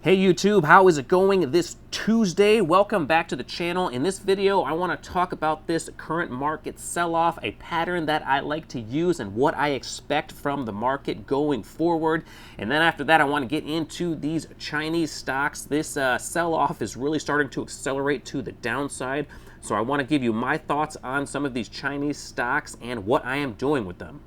Hey YouTube, how is it going this Tuesday? Welcome back to the channel. In this video, I want to talk about this current market sell-off, a pattern that I like to use and what I expect from the market going forward. And then after that, I want to get into these Chinese stocks. This sell-off is really starting to accelerate to the downside. So I want to give you my thoughts on some of these Chinese stocks and what I am doing with them.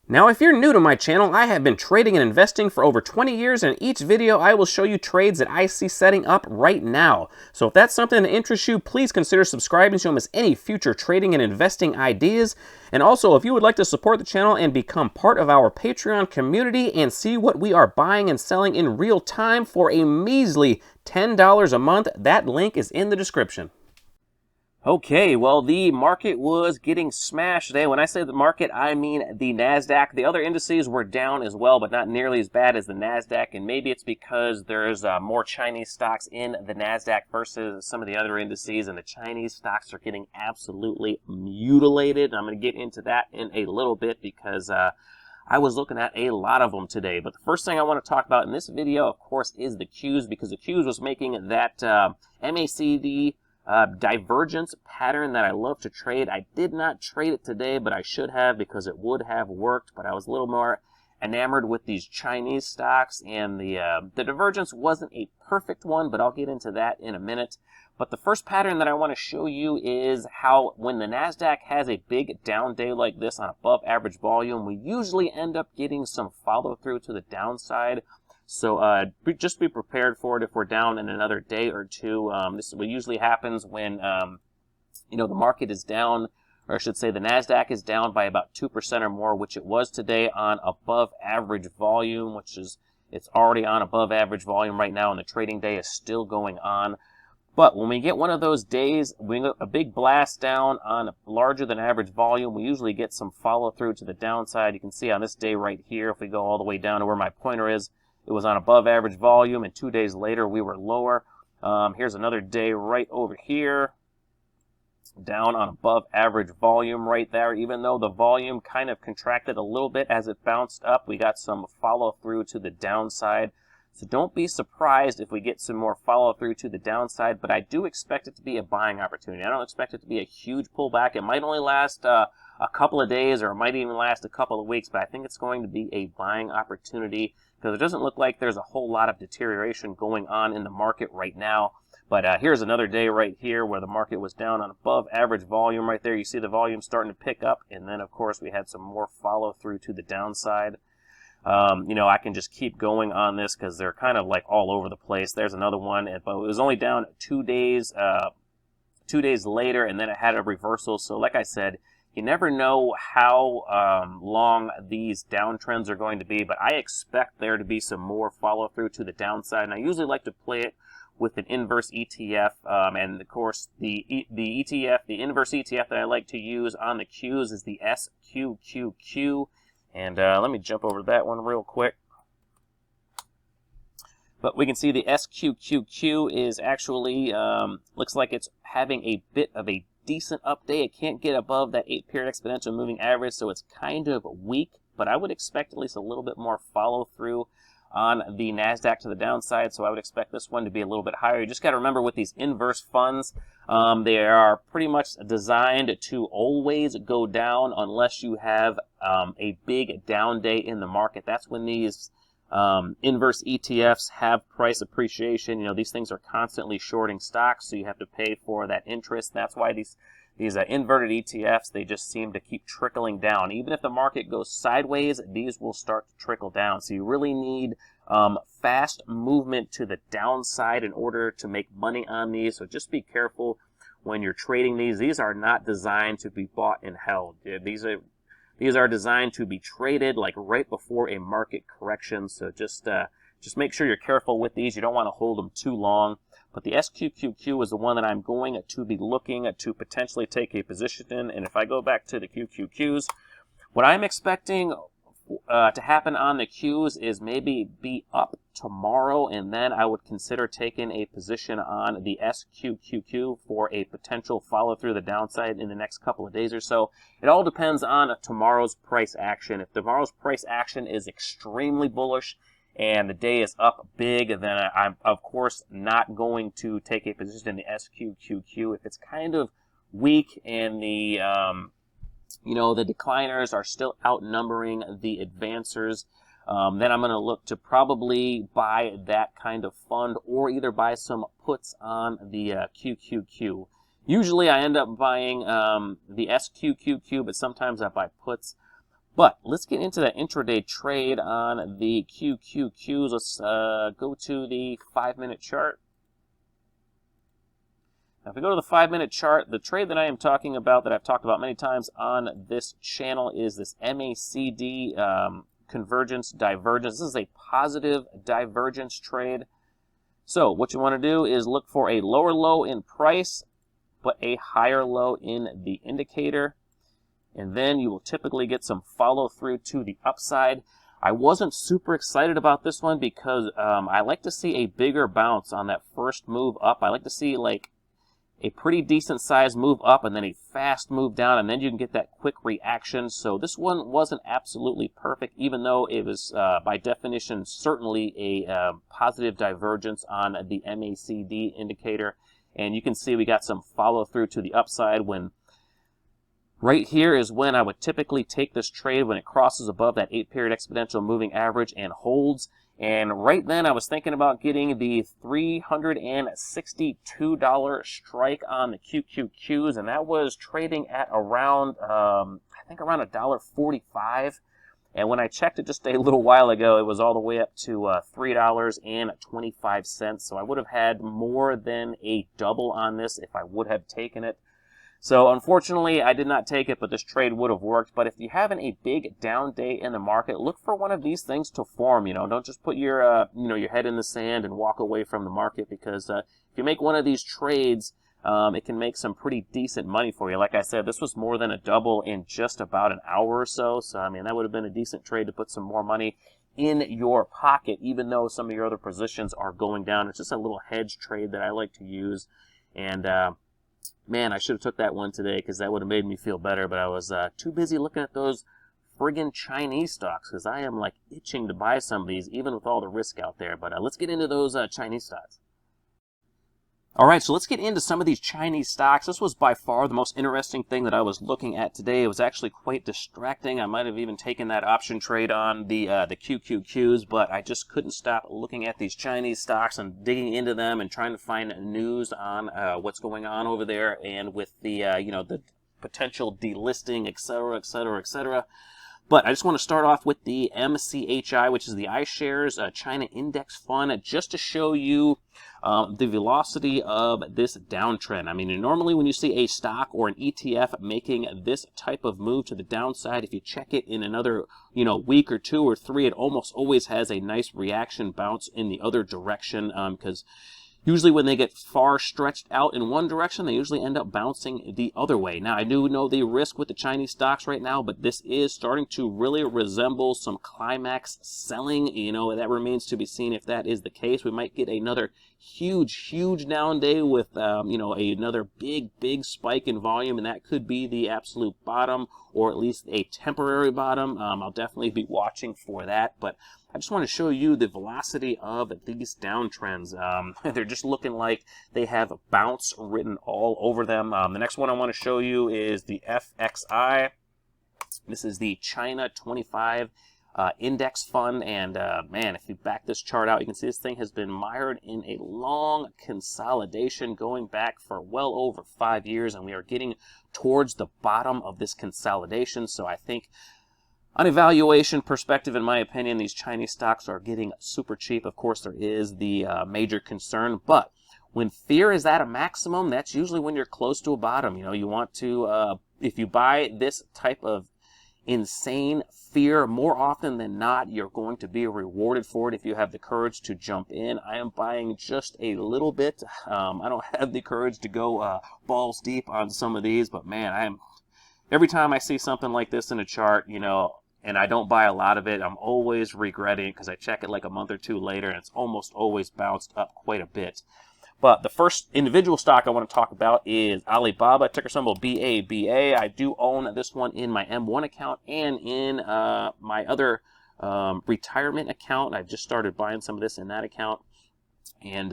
Now, if you're new to my channel, I have been trading and investing for over 20 years, and in each video I will show you trades that I see setting up right now. So if that's something that interests you, please consider subscribing so you don't miss any future trading and investing ideas. And also, if you would like to support the channel and become part of our Patreon community and see what we are buying and selling in real time for a measly $10 a month, that link is in the description. Okay, well, the market was getting smashed today. When I say the market, I mean the NASDAQ. The other indices were down as well, but not nearly as bad as the NASDAQ. And maybe it's because there's more Chinese stocks in the NASDAQ versus some of the other indices, and the Chinese stocks are getting absolutely mutilated. I'm going to get into that in a little bit because I was looking at a lot of them today. But the first thing I want to talk about in this video, of course, is the Qs, because the Qs was making that MACD divergence pattern that I love to trade. I did not trade it today, but I should have, because it would have worked. But I was a little more enamored with these Chinese stocks, and the divergence wasn't a perfect one, but I'll get into that in a minute. But the first pattern that I want to show you is how when the NASDAQ has a big down day like this on above average volume, we usually end up getting some follow through to the downside. So just be prepared for it if we're down in another day or two. This is what usually happens when the market is down, or I should say the NASDAQ is down by about 2% or more, which it was today on above average volume, it's already on above average volume right now, and the trading day is still going on. But when we get one of those days, we get a big blast down on larger than average volume, we usually get some follow through to the downside. You can see on this day right here, if we go all the way down to where my pointer is, it was on above average volume, and 2 days later we were lower. Here's another day right over here, down on above average volume right there. Even though the volume kind of contracted a little bit as it bounced up, we got some follow through to the downside. So don't be surprised if we get some more follow through to the downside, but I do expect it to be a buying opportunity. I don't expect it to be a huge pullback. It might only last a couple of days, or it might even last a couple of weeks, but I think it's going to be a buying opportunity, because it doesn't look like there's a whole lot of deterioration going on in the market right now. But here's another day right here where the market was down on above average volume right there. You see the volume starting to pick up, and then of course we had some more follow through to the downside. I can just keep going on this because they're kind of like all over the place. There's another one, but it was only down 2 days. 2 days later, and then it had a reversal. So like I said, you never know how long these downtrends are going to be, but I expect there to be some more follow through to the downside. And I usually like to play it with an inverse ETF, and of course the inverse ETF that I like to use on the Qs is the SQQQ. And let me jump over to that one real quick. But we can see the SQQQ is actually, looks like it's having a bit of a decent up day. It can't get above that 8-period exponential moving average, so it's kind of weak. But I would expect at least a little bit more follow through on the NASDAQ to the downside, so I would expect this one to be a little bit higher. You just got to remember with these inverse funds, they are pretty much designed to always go down unless you have a big down day in the market. That's when these inverse ETFs have price appreciation. These things are constantly shorting stocks, so you have to pay for that interest. That's why these inverted ETFs, they just seem to keep trickling down. Even if the market goes sideways, these will start to trickle down. So you really need fast movement to the downside in order to make money on these. So just be careful when you're trading these. These are not designed to be bought and held. These are designed to be traded like right before a market correction. So just make sure you're careful with these. You don't want to hold them too long. But the SQQQ is the one that I'm going to be looking to potentially take a position in. And if I go back to the QQQs, what I'm expecting to happen on the Qs is maybe be up tomorrow, and then I would consider taking a position on the SQQQ for a potential follow through the downside in the next couple of days or so. It all depends on tomorrow's price action. If tomorrow's price action is extremely bullish and the day is up big, then I'm of course not going to take a position in the SQQQ. If it's kind of weak and the the decliners are still outnumbering the advancers, then I'm going to look to probably buy that kind of fund or either buy some puts on the QQQ. Usually I end up buying the SQQQ, but sometimes I buy puts. But let's get into that intraday trade on the QQQs. Let's go to the 5-minute chart. Now, if we go to the 5-minute chart, the trade that I am talking about, that I've talked about many times on this channel, is this MACD convergence divergence. This is a positive divergence trade. So what you want to do is look for a lower low in price, but a higher low in the indicator. And then you will typically get some follow through to the upside. I wasn't super excited about this one because I like to see a bigger bounce on that first move up. I like to see like a pretty decent size move up and then a fast move down, and then you can get that quick reaction. So this one wasn't absolutely perfect, even though it was by definition certainly a positive divergence on the MACD indicator. And you can see we got some follow through to the upside when right here is when I would typically take this trade when it crosses above that 8-period exponential moving average and holds. And right then I was thinking about getting the $362 strike on the QQQs, and that was trading at around, I think around $1.45. And when I checked it just a little while ago, it was all the way up to $3.25. So I would have had more than a double on this if I would have taken it. So unfortunately, I did not take it, but this trade would have worked. But if you're having a big down day in the market, look for one of these things to form. Don't just put your your head in the sand and walk away from the market, because if you make one of these trades, it can make some pretty decent money for you. Like I said, this was more than a double in just about an hour or so. So I mean, that would have been a decent trade to put some more money in your pocket, even though some of your other positions are going down. It's just a little hedge trade that I like to use, and man, I should have took that one today because that would have made me feel better, but I was too busy looking at those friggin' Chinese stocks because I am like itching to buy some of these, even with all the risk out there. But let's get into those Chinese stocks. All right, so let's get into some of these Chinese stocks. This was by far the most interesting thing that I was looking at today. It was actually quite distracting. I might have even taken that option trade on the QQQs, but I just couldn't stop looking at these Chinese stocks and digging into them and trying to find news on what's going on over there, and with the the potential delisting, et cetera, et cetera, et cetera. But I just want to start off with the MCHI, which is the iShares China Index Fund, just to show you the velocity of this downtrend. I mean, normally when you see a stock or an ETF making this type of move to the downside, if you check it in another week or 2 or 3, it almost always has a nice reaction bounce in the other direction, because usually when they get far stretched out in one direction, they usually end up bouncing the other way. Now, I do know the risk with the Chinese stocks right now, but this is starting to really resemble some climax selling. That remains to be seen if that is the case. We might get another huge down day with, another big spike in volume, and that could be the absolute bottom, or at least a temporary bottom. I'll definitely be watching for that, but I just want to show you the velocity of these downtrends. They're just looking like they have bounce written all over them. The next one I want to show you is the FXI. This is the China 25 Index Fund, and man, if you back this chart out, you can see this thing has been mired in a long consolidation going back for well over 5 years, and we are getting towards the bottom of this consolidation. So I think on a valuation perspective, in my opinion, these Chinese stocks are getting super cheap. Of course, there is the major concern, but when fear is at a maximum, that's usually when you're close to a bottom. You want to, if you buy this type of insane fear, more often than not, you're going to be rewarded for it if you have the courage to jump in. I am buying just a little bit. I don't have the courage to go balls deep on some of these, but man, every time I see something like this in a chart, and I don't buy a lot of it, I'm always regretting because I check it like a month or 2 later, and it's almost always bounced up quite a bit. But the first individual stock I want to talk about is Alibaba, ticker symbol BABA. I do own this one in my M1 account and in my other retirement account. I've just started buying some of this in that account. And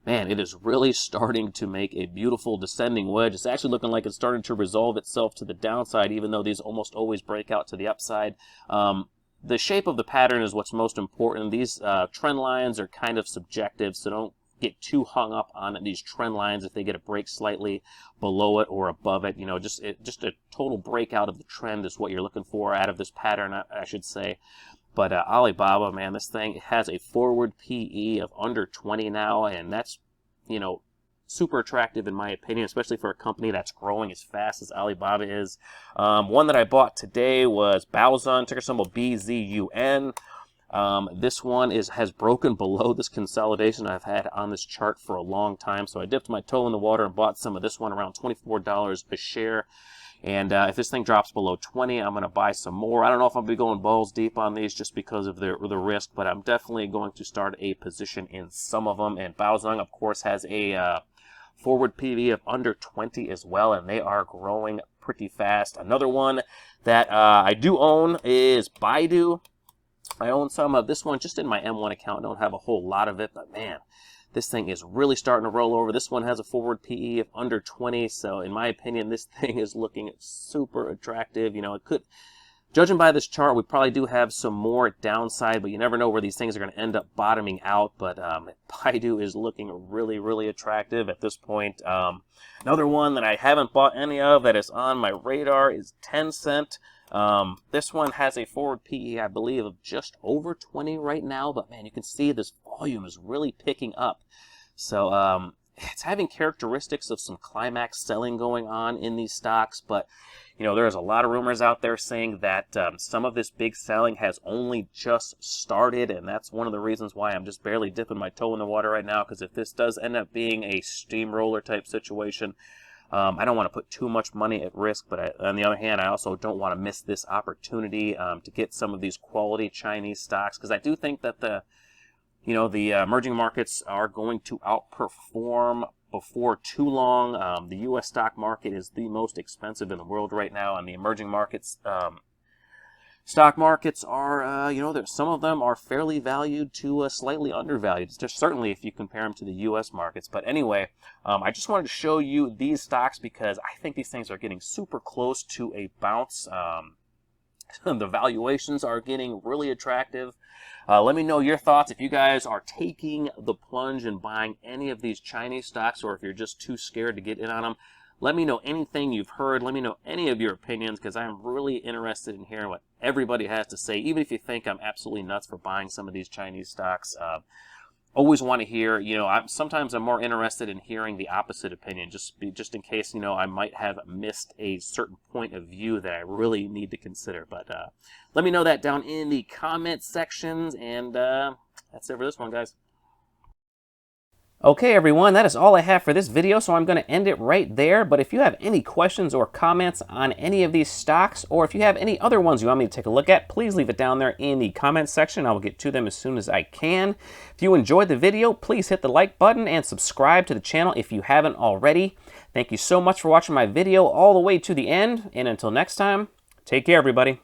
man, it is really starting to make a beautiful descending wedge. It's actually looking like it's starting to resolve itself to the downside, even though these almost always break out to the upside. The shape of the pattern is what's most important. These trend lines are kind of subjective, so don't get too hung up on these trend lines if they get a break slightly below it or above it. You know, just a total breakout of the trend is what you're looking for out of this pattern, I should say. But Alibaba, man, this thing has a forward PE of under 20 now, and that's, you know, super attractive in my opinion, especially for a company that's growing as fast as Alibaba is. One that I bought today was bzun, ticker symbol BZUN. This one has broken below this consolidation I've had on this chart for a long time, so I dipped my toe in the water and bought some of this one around $24 a share. And if this thing drops below 20, I'm going to buy some more. I don't know if I'll be going balls deep on these just because of the risk, but I'm definitely going to start a position in some of them. And bzun, of course, has a forward PV of under 20 as well, and they are growing pretty fast. Another one that I do own is bidu. I own some of this one just in my M1 account. I don't have a whole lot of it, but man, this thing is really starting to roll over. This one has a forward PE of under 20, so in my opinion, this thing is looking super attractive. You know, it could, judging by this chart, we probably do have some more downside, but you never know where these things are going to end up bottoming out. But bidu is looking really, really attractive at this point. Another one that I haven't bought any of that is on my radar is Tencent. This one has a forward PE, I believe, of just over 20 right now, but man, you can see this volume is really picking up. So it's having characteristics of some climax selling going on in these stocks, but you know, there's a lot of rumors out there saying that some of this big selling has only just started, and that's one of the reasons why I'm just barely dipping my toe in the water right now, because if this does end up being a steamroller type situation, I don't want to put too much money at risk, but on the other hand, I also don't want to miss this opportunity to get some of these quality Chinese stocks, because I do think that the emerging markets are going to outperform before too long. The U.S. stock market is the most expensive in the world right now, and the emerging markets stock markets are, some of them are fairly valued to slightly undervalued. It's just certainly if you compare them to the U.S. markets. But anyway, I just wanted to show you these stocks because I think these things are getting super close to a bounce. The valuations are getting really attractive. Let me know your thoughts if you guys are taking the plunge and buying any of these Chinese stocks, or if you're just too scared to get in on them. Let me know anything you've heard. Let me know any of your opinions, because I'm really interested in hearing what everybody has to say, even if you think I'm absolutely nuts for buying some of these Chinese stocks. Always want to hear, sometimes I'm more interested in hearing the opposite opinion, just in case, I might have missed a certain point of view that I really need to consider. But let me know that down in the comment sections, and that's it for this one, guys. Okay, everyone, that is all I have for this video, so I'm going to end it right there. But if you have any questions or comments on any of these stocks, or if you have any other ones you want me to take a look at, please leave it down there in the comments section. I will get to them as soon as I can. If you enjoyed the video, please hit the like button and subscribe to the channel if you haven't already. Thank you so much for watching my video all the way to the end, and until next time, take care, everybody.